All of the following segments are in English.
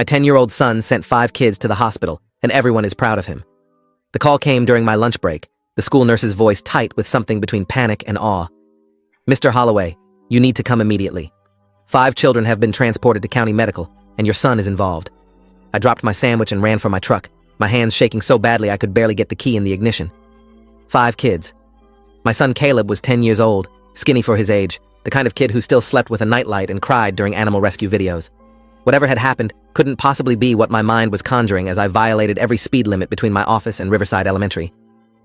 My 10-year-old son sent 5 kids to the hospital, and everyone is proud of him. The call came during my lunch break, the school nurse's voice tight with something between panic and awe. "Mr. Holloway, you need to come immediately. 5 children have been transported to county medical, and your son is involved." I dropped my sandwich and ran for my truck, my hands shaking so badly I could barely get the key in the ignition. 5 kids. My son Caleb was 10 years old, skinny for his age, the kind of kid who still slept with a nightlight and cried during animal rescue videos. Whatever had happened couldn't possibly be what my mind was conjuring as I violated every speed limit between my office and Riverside Elementary.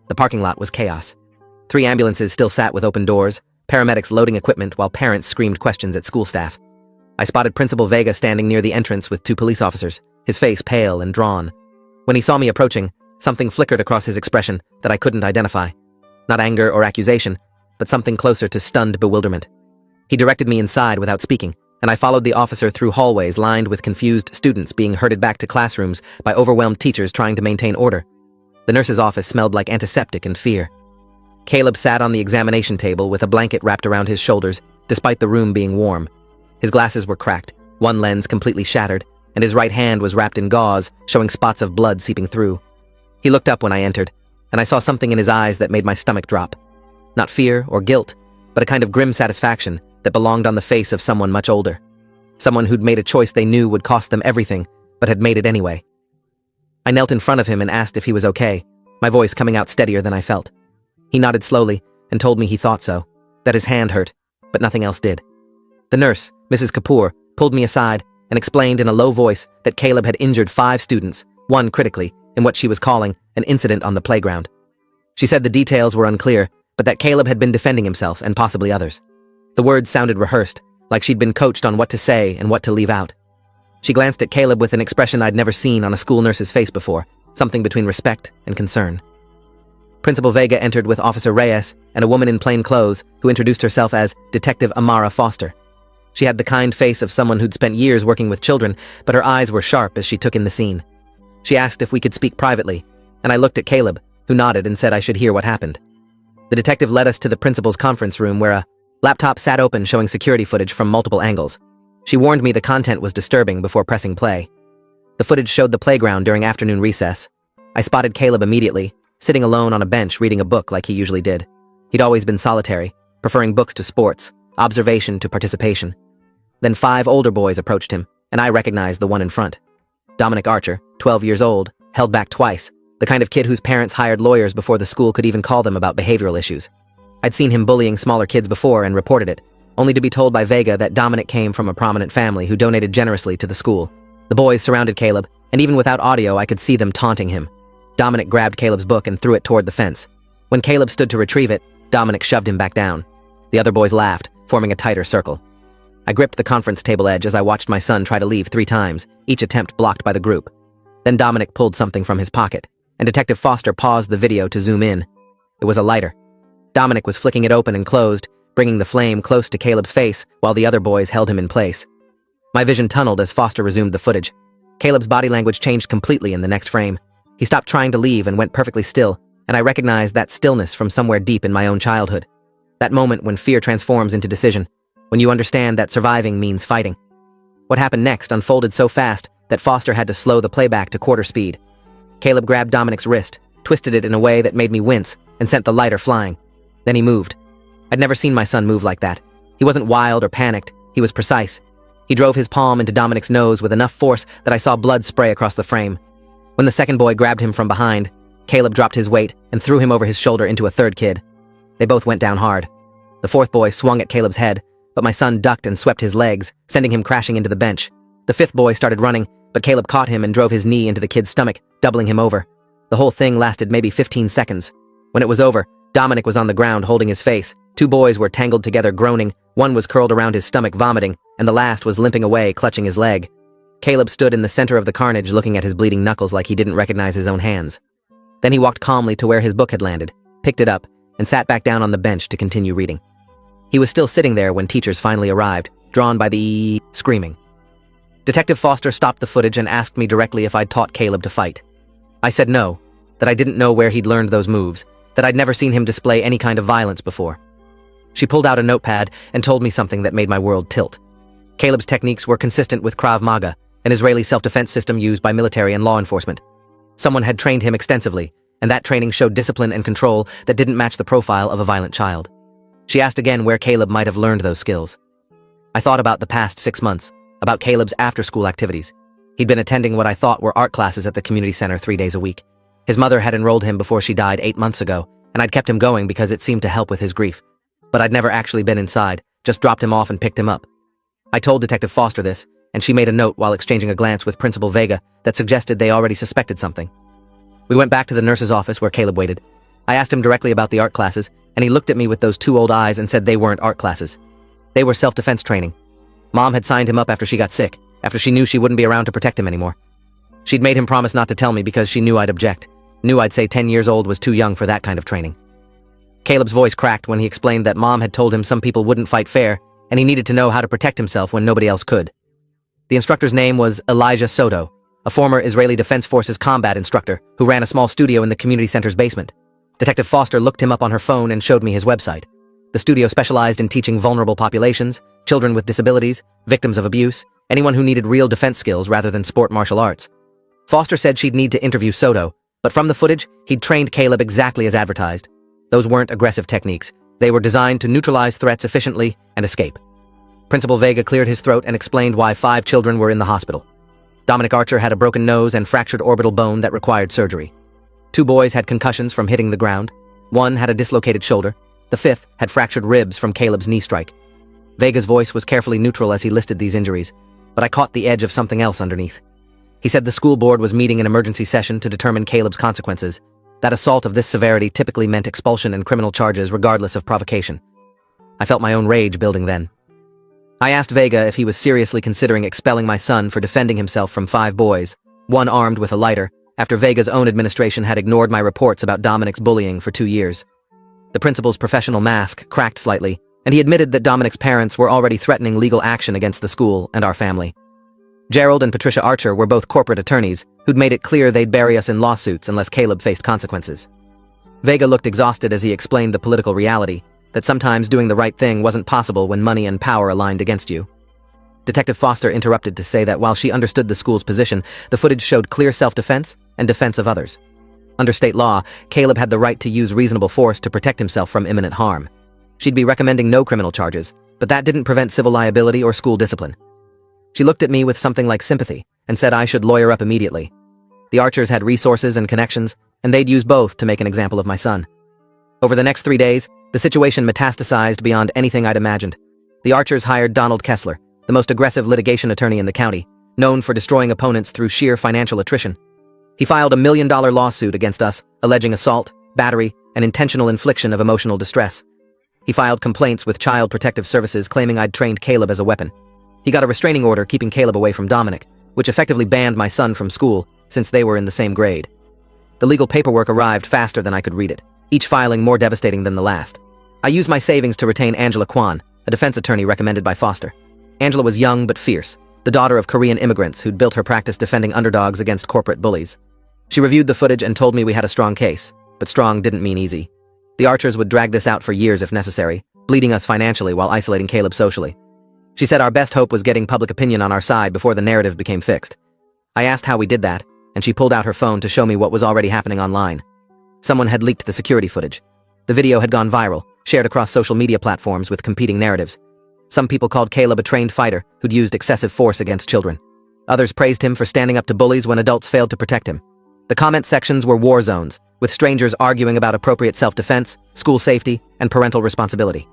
The parking lot was chaos. 3 ambulances still sat with open doors, paramedics loading equipment while parents screamed questions at school staff. I spotted Principal Vega standing near the entrance with 2 police officers, his face pale and drawn. When he saw me approaching, something flickered across his expression that I couldn't identify. Not anger or accusation, but something closer to stunned bewilderment. He directed me inside without speaking, and I followed the officer through hallways lined with confused students being herded back to classrooms by overwhelmed teachers trying to maintain order. The nurse's office smelled like antiseptic and fear. Caleb sat on the examination table with a blanket wrapped around his shoulders, despite the room being warm. His glasses were cracked, one lens completely shattered, and his right hand was wrapped in gauze, showing spots of blood seeping through. He looked up when I entered, and I saw something in his eyes that made my stomach drop. Not fear or guilt, but a kind of grim satisfaction that belonged on the face of someone much older. Someone who'd made a choice they knew would cost them everything, but had made it anyway. I knelt in front of him and asked if he was okay, my voice coming out steadier than I felt. He nodded slowly and told me he thought so, that his hand hurt, but nothing else did. The nurse, Mrs. Kapoor, pulled me aside and explained in a low voice that Caleb had injured 5 students, 1 critically, in what she was calling an incident on the playground. She said the details were unclear, but that Caleb had been defending himself and possibly others. The words sounded rehearsed, like she'd been coached on what to say and what to leave out. She glanced at Caleb with an expression I'd never seen on a school nurse's face before, something between respect and concern. Principal Vega entered with Officer Reyes and a woman in plain clothes who introduced herself as Detective Amara Foster. She had the kind face of someone who'd spent years working with children, but her eyes were sharp as she took in the scene. She asked if we could speak privately, and I looked at Caleb, who nodded and said I should hear what happened. The detective led us to the principal's conference room where a laptop sat open showing security footage from multiple angles. She warned me the content was disturbing before pressing play. The footage showed the playground during afternoon recess. I spotted Caleb immediately, sitting alone on a bench reading a book like he usually did. He'd always been solitary, preferring books to sports, observation to participation. Then 5 older boys approached him, and I recognized the one in front. Dominic Archer, 12 years old, held back twice, the kind of kid whose parents hired lawyers before the school could even call them about behavioral issues. I'd seen him bullying smaller kids before and reported it, only to be told by Vega that Dominic came from a prominent family who donated generously to the school. The boys surrounded Caleb, and even without audio I could see them taunting him. Dominic grabbed Caleb's book and threw it toward the fence. When Caleb stood to retrieve it, Dominic shoved him back down. The other boys laughed, forming a tighter circle. I gripped the conference table edge as I watched my son try to leave 3 times, each attempt blocked by the group. Then Dominic pulled something from his pocket, and Detective Foster paused the video to zoom in. It was a lighter. Dominic was flicking it open and closed, bringing the flame close to Caleb's face while the other boys held him in place. My vision tunneled as Foster resumed the footage. Caleb's body language changed completely in the next frame. He stopped trying to leave and went perfectly still, and I recognized that stillness from somewhere deep in my own childhood. That moment when fear transforms into decision, when you understand that surviving means fighting. What happened next unfolded so fast that Foster had to slow the playback to quarter speed. Caleb grabbed Dominic's wrist, twisted it in a way that made me wince, and sent the lighter flying. Then he moved. I'd never seen my son move like that. He wasn't wild or panicked, he was precise. He drove his palm into Dominic's nose with enough force that I saw blood spray across the frame. When the second boy grabbed him from behind, Caleb dropped his weight and threw him over his shoulder into a third kid. They both went down hard. The 4th boy swung at Caleb's head, but my son ducked and swept his legs, sending him crashing into the bench. The 5th boy started running, but Caleb caught him and drove his knee into the kid's stomach, doubling him over. The whole thing lasted maybe 15 seconds. When it was over, Dominic was on the ground holding his face. 2 boys were tangled together groaning, one was curled around his stomach vomiting, and the last was limping away clutching his leg. Caleb stood in the center of the carnage looking at his bleeding knuckles like he didn't recognize his own hands. Then he walked calmly to where his book had landed, picked it up, and sat back down on the bench to continue reading. He was still sitting there when teachers finally arrived, drawn by the screaming. Detective Foster stopped the footage and asked me directly if I'd taught Caleb to fight. I said no, that I didn't know where he'd learned those moves, that I'd never seen him display any kind of violence before. She pulled out a notepad and told me something that made my world tilt. Caleb's techniques were consistent with Krav Maga, an Israeli self-defense system used by military and law enforcement. Someone had trained him extensively, and that training showed discipline and control that didn't match the profile of a violent child. She asked again where Caleb might have learned those skills. I thought about the past 6 months, about Caleb's after-school activities. He'd been attending what I thought were art classes at the community center 3 days a week. His mother had enrolled him before she died 8 months ago, and I'd kept him going because it seemed to help with his grief. But I'd never actually been inside, just dropped him off and picked him up. I told Detective Foster this, and she made a note while exchanging a glance with Principal Vega that suggested they already suspected something. We went back to the nurse's office where Caleb waited. I asked him directly about the art classes, and he looked at me with those 2 old eyes and said they weren't art classes. They were self-defense training. Mom had signed him up after she got sick, after she knew she wouldn't be around to protect him anymore. She'd made him promise not to tell me because she knew I'd object, knew I'd say 10 years old was too young for that kind of training. Caleb's voice cracked when he explained that Mom had told him some people wouldn't fight fair, and he needed to know how to protect himself when nobody else could. The instructor's name was Elijah Soto, a former Israeli Defense Forces combat instructor who ran a small studio in the community center's basement. Detective Foster looked him up on her phone and showed me his website. The studio specialized in teaching vulnerable populations, children with disabilities, victims of abuse, anyone who needed real defense skills rather than sport martial arts. Foster said she'd need to interview Soto, but from the footage, he'd trained Caleb exactly as advertised. Those weren't aggressive techniques. They were designed to neutralize threats efficiently and escape. Principal Vega cleared his throat and explained why 5 children were in the hospital. Dominic Archer had a broken nose and fractured orbital bone that required surgery. 2 boys had concussions from hitting the ground. 1 had a dislocated shoulder. The 5th had fractured ribs from Caleb's knee strike. Vega's voice was carefully neutral as he listed these injuries, but I caught the edge of something else underneath. He said the school board was meeting an emergency session to determine Caleb's consequences. That assault of this severity typically meant expulsion and criminal charges regardless of provocation. I felt my own rage building then. I asked Vega if he was seriously considering expelling my son for defending himself from 5 boys, 1 armed with a lighter, after Vega's own administration had ignored my reports about Dominic's bullying for 2 years. The principal's professional mask cracked slightly, and he admitted that Dominic's parents were already threatening legal action against the school and our family. Gerald and Patricia Archer were both corporate attorneys who'd made it clear they'd bury us in lawsuits unless Caleb faced consequences. Vega looked exhausted as he explained the political reality, that sometimes doing the right thing wasn't possible when money and power aligned against you. Detective Foster interrupted to say that while she understood the school's position, the footage showed clear self-defense and defense of others. Under state law, Caleb had the right to use reasonable force to protect himself from imminent harm. She'd be recommending no criminal charges, but that didn't prevent civil liability or school discipline. She looked at me with something like sympathy and said I should lawyer up immediately. The Archers had resources and connections, and they'd use both to make an example of my son. Over the next 3 days, the situation metastasized beyond anything I'd imagined. The Archers hired Donald Kessler, the most aggressive litigation attorney in the county, known for destroying opponents through sheer financial attrition. He filed a $1 million lawsuit against us, alleging assault, battery, and intentional infliction of emotional distress. He filed complaints with Child Protective Services claiming I'd trained Caleb as a weapon. He got a restraining order keeping Caleb away from Dominic, which effectively banned my son from school since they were in the same grade. The legal paperwork arrived faster than I could read it, each filing more devastating than the last. I used my savings to retain Angela Kwan, a defense attorney recommended by Foster. Angela was young but fierce, the daughter of Korean immigrants who'd built her practice defending underdogs against corporate bullies. She reviewed the footage and told me we had a strong case, but strong didn't mean easy. The Archers would drag this out for years if necessary, bleeding us financially while isolating Caleb socially. She said our best hope was getting public opinion on our side before the narrative became fixed. I asked how we did that, and she pulled out her phone to show me what was already happening online. Someone had leaked the security footage. The video had gone viral, shared across social media platforms with competing narratives. Some people called Caleb a trained fighter who'd used excessive force against children. Others praised him for standing up to bullies when adults failed to protect him. The comment sections were war zones, with strangers arguing about appropriate self-defense, school safety, and parental responsibility.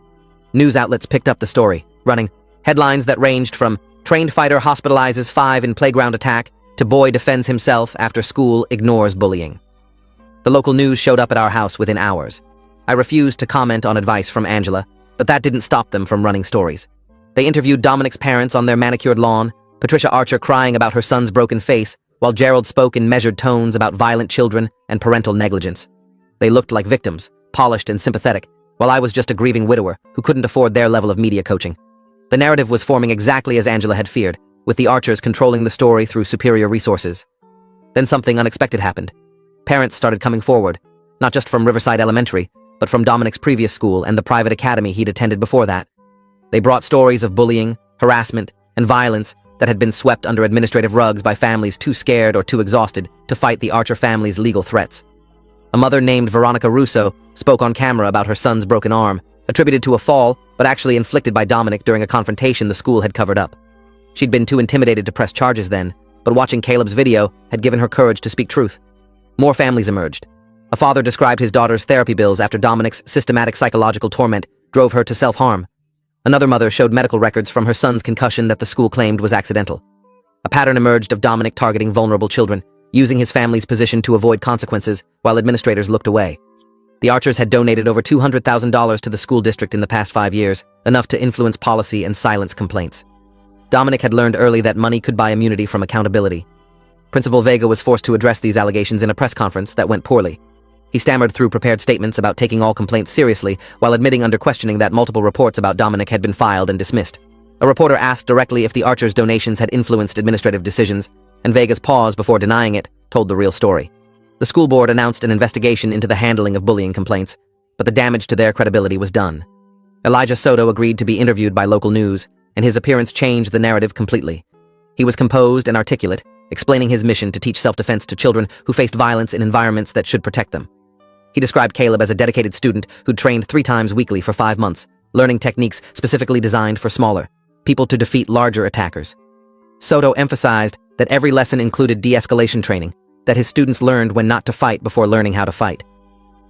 News outlets picked up the story, running headlines that ranged from "Trained fighter hospitalizes 5 in playground attack" to "Boy defends himself after school ignores bullying." The local news showed up at our house within hours. I refused to comment on advice from Angela, but that didn't stop them from running stories. They interviewed Dominic's parents on their manicured lawn, Patricia Archer crying about her son's broken face, while Gerald spoke in measured tones about violent children and parental negligence. They looked like victims, polished and sympathetic, while I was just a grieving widower who couldn't afford their level of media coaching. The narrative was forming exactly as Angela had feared, with the Archers controlling the story through superior resources. Then something unexpected happened. Parents started coming forward, not just from Riverside Elementary, but from Dominic's previous school and the private academy he'd attended before that. They brought stories of bullying, harassment, and violence that had been swept under administrative rugs by families too scared or too exhausted to fight the Archer family's legal threats. A mother named Veronica Russo spoke on camera about her son's broken arm, attributed to a fall, but actually inflicted by Dominic during a confrontation the school had covered up. She'd been too intimidated to press charges then, but watching Caleb's video had given her courage to speak truth. More families emerged. A father described his daughter's therapy bills after Dominic's systematic psychological torment drove her to self-harm. Another mother showed medical records from her son's concussion that the school claimed was accidental. A pattern emerged of Dominic targeting vulnerable children, using his family's position to avoid consequences while administrators looked away. The Archers had donated over $200,000 to the school district in the past 5 years, enough to influence policy and silence complaints. Dominic had learned early that money could buy immunity from accountability. Principal Vega was forced to address these allegations in a press conference that went poorly. He stammered through prepared statements about taking all complaints seriously, while admitting under questioning that multiple reports about Dominic had been filed and dismissed. A reporter asked directly if the Archers' donations had influenced administrative decisions, and Vega's pause before denying it told the real story. The school board announced an investigation into the handling of bullying complaints, but the damage to their credibility was done. Elijah Soto agreed to be interviewed by local news, and his appearance changed the narrative completely. He was composed and articulate, explaining his mission to teach self-defense to children who faced violence in environments that should protect them. He described Caleb as a dedicated student who'd trained 3 times weekly for 5 months, learning techniques specifically designed for smaller people to defeat larger attackers. Soto emphasized that every lesson included de-escalation training, that his students learned when not to fight before learning how to fight.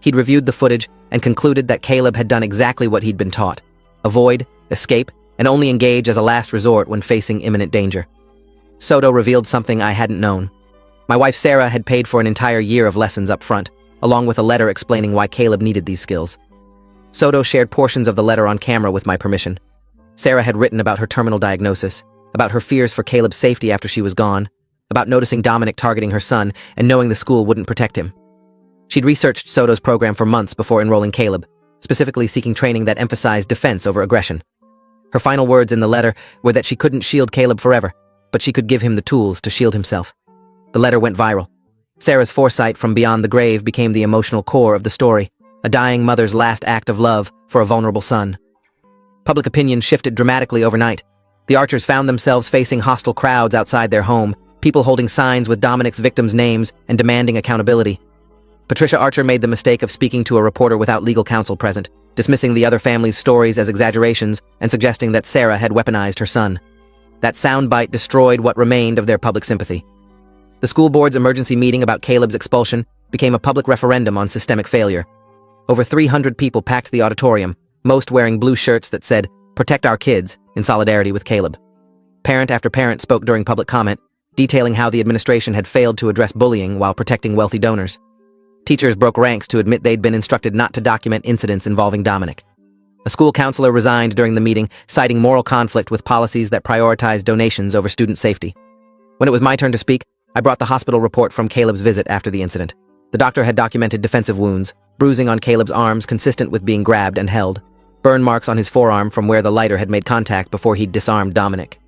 He'd reviewed the footage and concluded that Caleb had done exactly what he'd been taught: avoid, escape, and only engage as a last resort when facing imminent danger. Soto revealed something I hadn't known. My wife Sarah had paid for an entire year of lessons up front, along with a letter explaining why Caleb needed these skills. Soto shared portions of the letter on camera with my permission. Sarah had written about her terminal diagnosis, about her fears for Caleb's safety after she was gone, about noticing Dominic targeting her son and knowing the school wouldn't protect him. She'd researched Soto's program for months before enrolling Caleb, specifically seeking training that emphasized defense over aggression. Her final words in the letter were that she couldn't shield Caleb forever, but she could give him the tools to shield himself. The letter went viral. Sarah's foresight from beyond the grave became the emotional core of the story, a dying mother's last act of love for a vulnerable son. Public opinion shifted dramatically overnight. The Archers found themselves facing hostile crowds outside their home, people holding signs with Dominic's victims' names and demanding accountability. Patricia Archer made the mistake of speaking to a reporter without legal counsel present, dismissing the other family's stories as exaggerations and suggesting that Sarah had weaponized her son. That soundbite destroyed what remained of their public sympathy. The school board's emergency meeting about Caleb's expulsion became a public referendum on systemic failure. Over 300 people packed the auditorium, most wearing blue shirts that said, "Protect our kids," in solidarity with Caleb. Parent after parent spoke during public comment, detailing how the administration had failed to address bullying while protecting wealthy donors. Teachers broke ranks to admit they'd been instructed not to document incidents involving Dominic. A school counselor resigned during the meeting, citing moral conflict with policies that prioritized donations over student safety. When it was my turn to speak, I brought the hospital report from Caleb's visit after the incident. The doctor had documented defensive wounds, bruising on Caleb's arms consistent with being grabbed and held, burn marks on his forearm from where the lighter had made contact before he'd disarmed Dominic.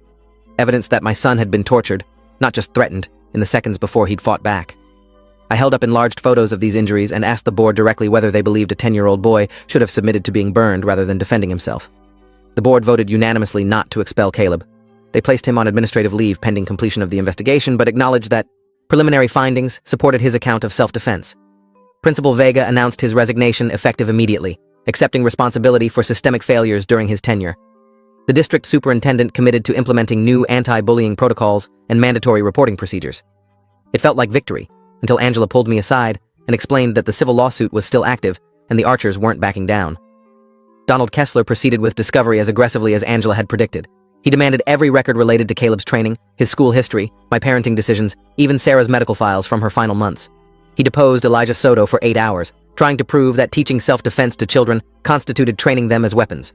Evidence that my son had been tortured, not just threatened, in the seconds before he'd fought back. I held up enlarged photos of these injuries and asked the board directly whether they believed a 10-year-old boy should have submitted to being burned rather than defending himself. The board voted unanimously not to expel Caleb. They placed him on administrative leave pending completion of the investigation, but acknowledged that preliminary findings supported his account of self-defense. Principal Vega announced his resignation effective immediately, accepting responsibility for systemic failures during his tenure. The district superintendent committed to implementing new anti-bullying protocols and mandatory reporting procedures. It felt like victory, until Angela pulled me aside and explained that the civil lawsuit was still active and the Archers weren't backing down. Donald Kessler proceeded with discovery as aggressively as Angela had predicted. He demanded every record related to Caleb's training, his school history, my parenting decisions, even Sarah's medical files from her final months. He deposed Elijah Soto for 8 hours, trying to prove that teaching self-defense to children constituted training them as weapons.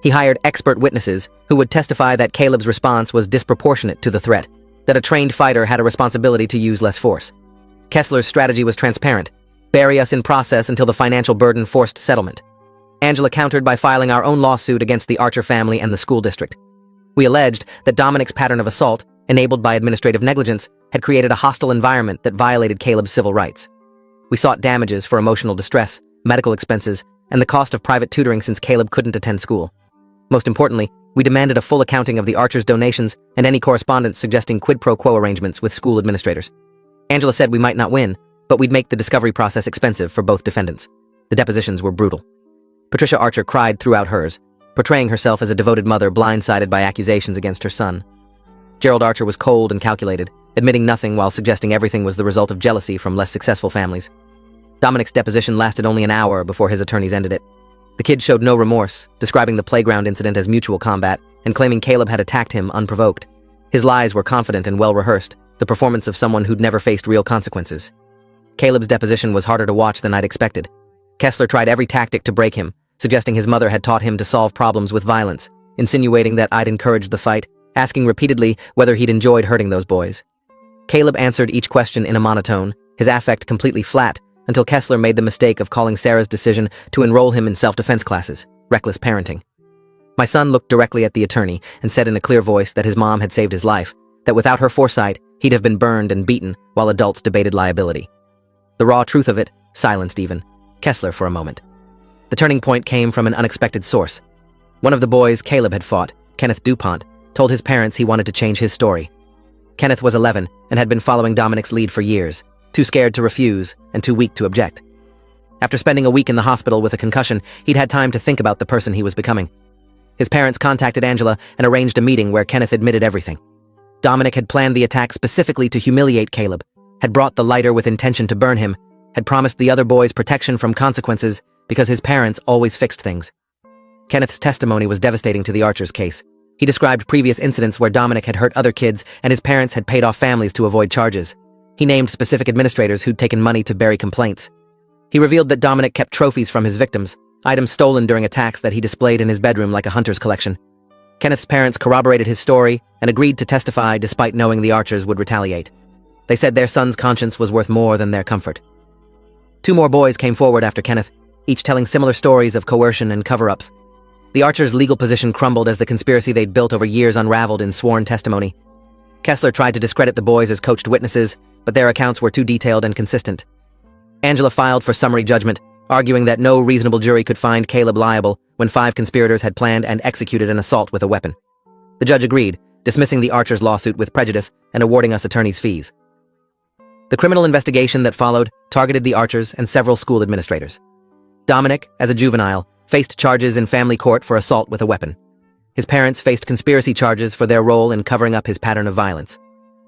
He hired expert witnesses who would testify that Caleb's response was disproportionate to the threat, that a trained fighter had a responsibility to use less force. Kessler's strategy was transparent: bury us in process until the financial burden forced settlement. Angela countered by filing our own lawsuit against the Archer family and the school district. We alleged that Dominic's pattern of assault, enabled by administrative negligence, had created a hostile environment that violated Caleb's civil rights. We sought damages for emotional distress, medical expenses, and the cost of private tutoring since Caleb couldn't attend school. Most importantly, We demanded a full accounting of the Archers' donations and any correspondence suggesting quid pro quo arrangements with school administrators. Angela said we might not win, but we'd make the discovery process expensive for both defendants. The depositions were brutal. Patricia Archer cried throughout hers, portraying herself as a devoted mother blindsided by accusations against her son. Gerald Archer was cold and calculated, admitting nothing while suggesting everything was the result of jealousy from less successful families. Dominic's deposition lasted only an hour before his attorneys ended it. The kid showed no remorse, describing the playground incident as mutual combat and claiming Caleb had attacked him unprovoked. His lies were confident and well-rehearsed, the performance of someone who'd never faced real consequences. Caleb's deposition was harder to watch than I'd expected. Kessler tried every tactic to break him, suggesting his mother had taught him to solve problems with violence, insinuating that I'd encouraged the fight, asking repeatedly whether he'd enjoyed hurting those boys. Caleb answered each question in a monotone, his affect completely flat, until Kessler made the mistake of calling Sarah's decision to enroll him in self-defense classes, reckless parenting. My son looked directly at the attorney and said in a clear voice that his mom had saved his life, that without her foresight, he'd have been burned and beaten while adults debated liability. The raw truth of it silenced even Kessler for a moment. The turning point came from an unexpected source. One of the boys Caleb had fought, Kenneth DuPont, told his parents he wanted to change his story. Kenneth was 11 and had been following Dominic's lead for years, too scared to refuse and too weak to object. After spending a week in the hospital with a concussion, he'd had time to think about the person he was becoming. His parents contacted Angela and arranged a meeting where Kenneth admitted everything. Dominic had planned the attack specifically to humiliate Caleb, had brought the lighter with intention to burn him, had promised the other boys protection from consequences because his parents always fixed things. Kenneth's testimony was devastating to the Archers' case. He described previous incidents where Dominic had hurt other kids and his parents had paid off families to avoid charges. He named specific administrators who'd taken money to bury complaints. He revealed that Dominic kept trophies from his victims, items stolen during attacks that he displayed in his bedroom like a hunter's collection. Kenneth's parents corroborated his story and agreed to testify despite knowing the Archers would retaliate. They said their son's conscience was worth more than their comfort. 2 more boys came forward after Kenneth, each telling similar stories of coercion and cover-ups. The Archers' legal position crumbled as the conspiracy they'd built over years unraveled in sworn testimony. Kessler tried to discredit the boys as coached witnesses, but their accounts were too detailed and consistent. Angela filed for summary judgment, arguing that no reasonable jury could find Caleb liable when 5 conspirators had planned and executed an assault with a weapon. The judge agreed, dismissing the Archers' lawsuit with prejudice and awarding us attorneys' fees. The criminal investigation that followed targeted the Archers and several school administrators. Dominic, as a juvenile, faced charges in family court for assault with a weapon. His parents faced conspiracy charges for their role in covering up his pattern of violence.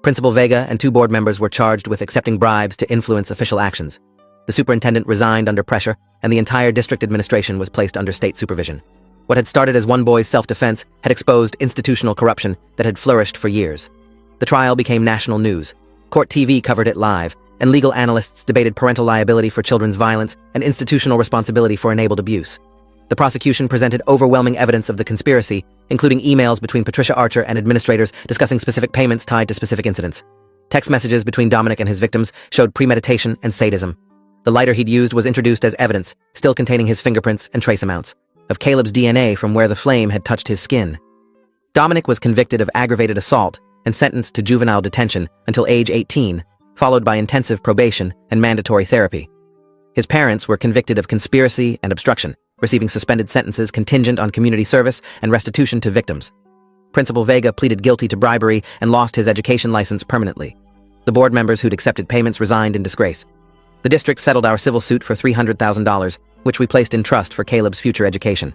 Principal Vega and 2 board members were charged with accepting bribes to influence official actions. The superintendent resigned under pressure, and the entire district administration was placed under state supervision. What had started as one boy's self-defense had exposed institutional corruption that had flourished for years. The trial became national news. Court TV covered it live, and legal analysts debated parental liability for children's violence and institutional responsibility for enabled abuse. The prosecution presented overwhelming evidence of the conspiracy, including emails between Patricia Archer and administrators discussing specific payments tied to specific incidents. Text messages between Dominic and his victims showed premeditation and sadism. The lighter he'd used was introduced as evidence, still containing his fingerprints and trace amounts of Caleb's DNA from where the flame had touched his skin. Dominic was convicted of aggravated assault and sentenced to juvenile detention until age 18, followed by intensive probation and mandatory therapy. His parents were convicted of conspiracy and obstruction, receiving suspended sentences contingent on community service and restitution to victims. Principal Vega pleaded guilty to bribery and lost his education license permanently. The board members who'd accepted payments resigned in disgrace. The district settled our civil suit for $300,000, which we placed in trust for Caleb's future education.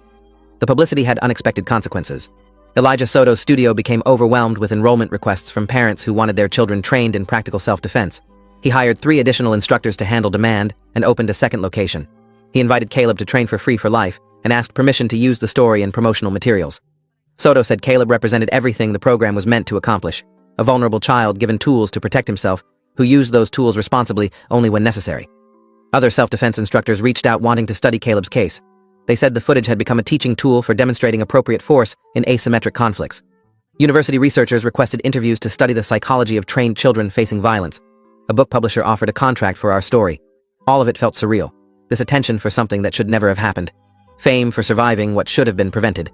The publicity had unexpected consequences. Elijah Soto's studio became overwhelmed with enrollment requests from parents who wanted their children trained in practical self-defense. He hired 3 additional instructors to handle demand and opened a second location. He invited Caleb to train for free for life and asked permission to use the story in promotional materials. Soto said Caleb represented everything the program was meant to accomplish, a vulnerable child given tools to protect himself, who used those tools responsibly only when necessary. Other self-defense instructors reached out wanting to study Caleb's case. They said the footage had become a teaching tool for demonstrating appropriate force in asymmetric conflicts. University researchers requested interviews to study the psychology of trained children facing violence. A book publisher offered a contract for our story. All of it felt surreal. This attention for something that should never have happened. Fame for surviving what should have been prevented.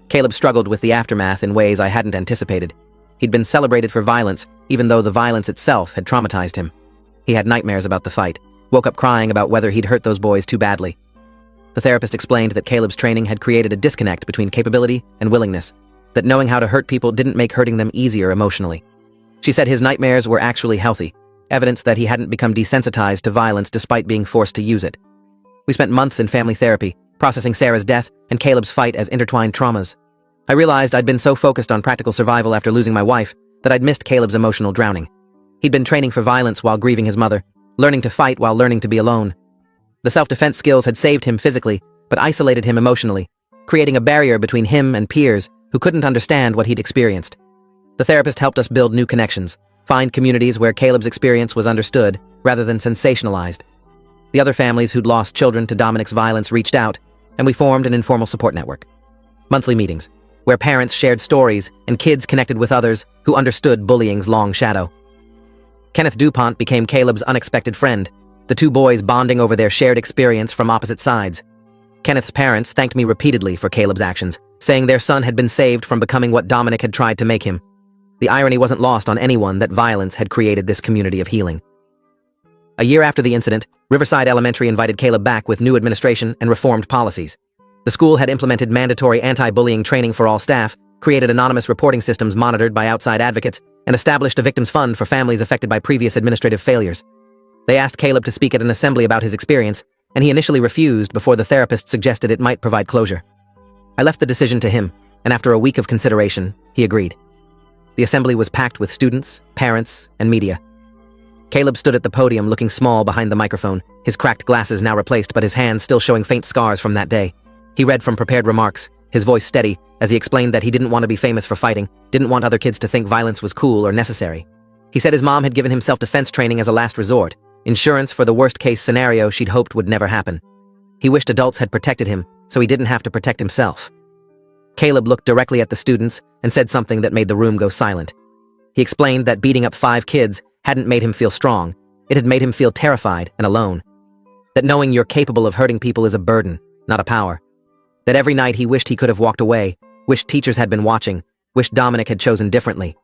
Caleb struggled with the aftermath in ways I hadn't anticipated. He'd been celebrated for violence, even though the violence itself had traumatized him. He had nightmares about the fight, woke up crying about whether he'd hurt those boys too badly. The therapist explained that Caleb's training had created a disconnect between capability and willingness, that knowing how to hurt people didn't make hurting them easier emotionally. She said his nightmares were actually healthy, evidence that he hadn't become desensitized to violence despite being forced to use it. We spent months in family therapy, processing Sarah's death and Caleb's fight as intertwined traumas. I realized I'd been so focused on practical survival after losing my wife that I'd missed Caleb's emotional drowning. He'd been training for violence while grieving his mother, learning to fight while learning to be alone. The self-defense skills had saved him physically, but isolated him emotionally, creating a barrier between him and peers who couldn't understand what he'd experienced. The therapist helped us build new connections, find communities where Caleb's experience was understood rather than sensationalized. The other families who'd lost children to Dominic's violence reached out, and we formed an informal support network. Monthly meetings, where parents shared stories and kids connected with others who understood bullying's long shadow. Kenneth DuPont became Caleb's unexpected friend, the two boys bonding over their shared experience from opposite sides. Kenneth's parents thanked me repeatedly for Caleb's actions, saying their son had been saved from becoming what Dominic had tried to make him. The irony wasn't lost on anyone that violence had created this community of healing. A year after the incident, Riverside Elementary invited Caleb back with new administration and reformed policies. The school had implemented mandatory anti-bullying training for all staff, created anonymous reporting systems monitored by outside advocates, and established a victims fund for families affected by previous administrative failures. They asked Caleb to speak at an assembly about his experience, and he initially refused before the therapist suggested it might provide closure. I left the decision to him, and after a week of consideration, he agreed. The assembly was packed with students, parents, and media. Caleb stood at the podium looking small behind the microphone, his cracked glasses now replaced but his hands still showing faint scars from that day. He read from prepared remarks, his voice steady, as he explained that he didn't want to be famous for fighting, didn't want other kids to think violence was cool or necessary. He said his mom had given him self-defense training as a last resort, insurance for the worst-case scenario she'd hoped would never happen. He wished adults had protected him, so he didn't have to protect himself. Caleb looked directly at the students and said something that made the room go silent. He explained that beating up 5 kids hadn't made him feel strong, it had made him feel terrified and alone. That knowing you're capable of hurting people is a burden, not a power. That every night he wished he could have walked away, wished teachers had been watching, wished Dominic had chosen differently.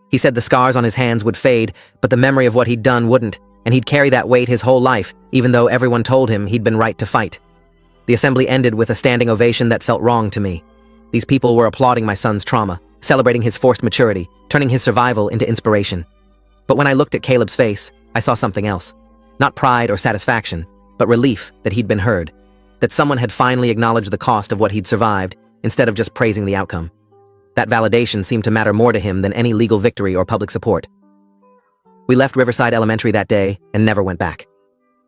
He said the scars on his hands would fade, but the memory of what he'd done wouldn't, and he'd carry that weight his whole life, even though everyone told him he'd been right to fight. The assembly ended with a standing ovation that felt wrong to me. These people were applauding my son's trauma, celebrating his forced maturity, turning his survival into inspiration. But when I looked at Caleb's face, I saw something else. Not pride or satisfaction, but relief that he'd been heard, that someone had finally acknowledged the cost of what he'd survived, instead of just praising the outcome. That validation seemed to matter more to him than any legal victory or public support. We left Riverside Elementary that day and never went back.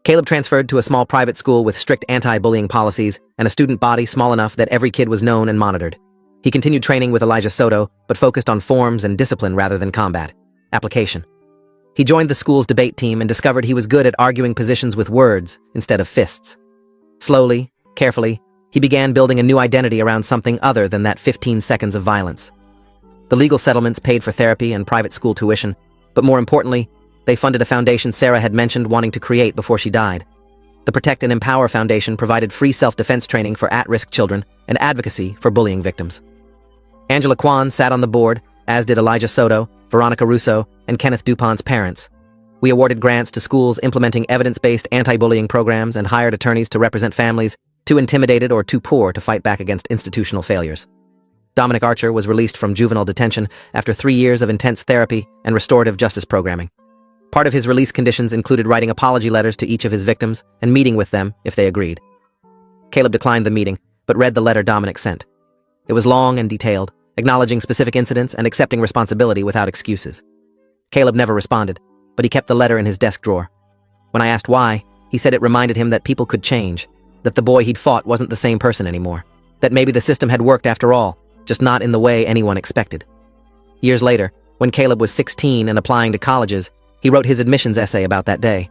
Caleb transferred to a small private school with strict anti-bullying policies and a student body small enough that every kid was known and monitored. He continued training with Elijah Soto, but focused on forms and discipline rather than combat. Application. He joined the school's debate team and discovered he was good at arguing positions with words instead of fists. Slowly, carefully, he began building a new identity around something other than that 15 seconds of violence. The legal settlements paid for therapy and private school tuition, but more importantly, they funded a foundation Sarah had mentioned wanting to create before she died. The Protect and Empower Foundation provided free self-defense training for at-risk children and advocacy for bullying victims. Angela Kwan sat on the board, as did Elijah Soto, Veronica Russo, and Kenneth DuPont's parents. We awarded grants to schools implementing evidence-based anti-bullying programs and hired attorneys to represent families too intimidated or too poor to fight back against institutional failures. Dominic Archer was released from juvenile detention after 3 years of intense therapy and restorative justice programming. Part of his release conditions included writing apology letters to each of his victims and meeting with them if they agreed. Caleb declined the meeting, but read the letter Dominic sent. It was long and detailed, acknowledging specific incidents and accepting responsibility without excuses. Caleb never responded, but he kept the letter in his desk drawer. When I asked why, he said it reminded him that people could change, that the boy he'd fought wasn't the same person anymore, that maybe the system had worked after all, just not in the way anyone expected. Years later, when Caleb was 16 and applying to colleges, he wrote his admissions essay about that day.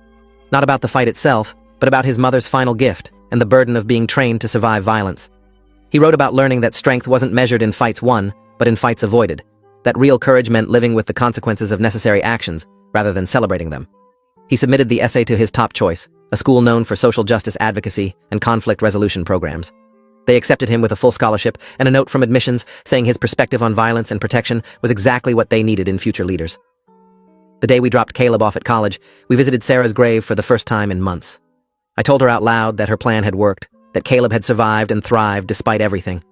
Not about the fight itself, but about his mother's final gift and the burden of being trained to survive violence. He wrote about learning that strength wasn't measured in fights won, but in fights avoided, that real courage meant living with the consequences of necessary actions rather than celebrating them. He submitted the essay to his top choice, a school known for social justice advocacy and conflict resolution programs. They accepted him with a full scholarship and a note from admissions saying his perspective on violence and protection was exactly what they needed in future leaders. The day we dropped Caleb off at college, we visited Sarah's grave for the first time in months. I told her out loud that her plan had worked, that Caleb had survived and thrived despite everything,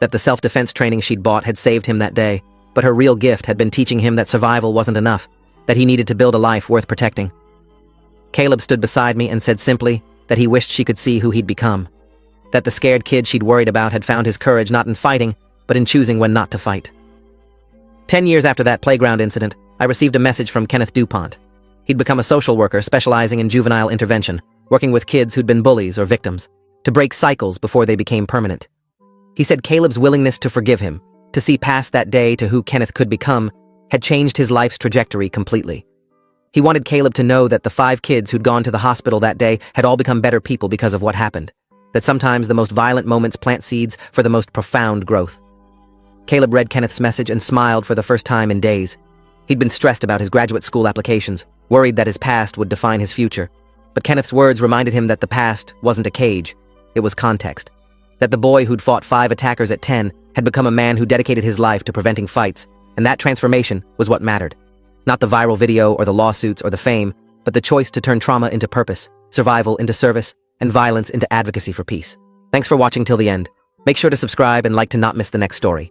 that the self-defense training she'd bought had saved him that day, but her real gift had been teaching him that survival wasn't enough, that he needed to build a life worth protecting. Caleb stood beside me and said simply that he wished she could see who he'd become, that the scared kid she'd worried about had found his courage not in fighting, but in choosing when not to fight. 10 years after that playground incident, I received a message from Kenneth DuPont. He'd become a social worker specializing in juvenile intervention, working with kids who'd been bullies or victims, to break cycles before they became permanent. He said Caleb's willingness to forgive him, to see past that day to who Kenneth could become, had changed his life's trajectory completely. He wanted Caleb to know that the 5 kids who'd gone to the hospital that day had all become better people because of what happened, that sometimes the most violent moments plant seeds for the most profound growth. Caleb read Kenneth's message and smiled for the first time in days. He'd been stressed about his graduate school applications, worried that his past would define his future. But Kenneth's words reminded him that the past wasn't a cage, it was context. That the boy who'd fought 5 attackers at 10 had become a man who dedicated his life to preventing fights, and that transformation was what mattered. Not the viral video or the lawsuits or the fame, but the choice to turn trauma into purpose, survival into service, and violence into advocacy for peace. Thanks for watching till the end. Make sure to subscribe and like to not miss the next story.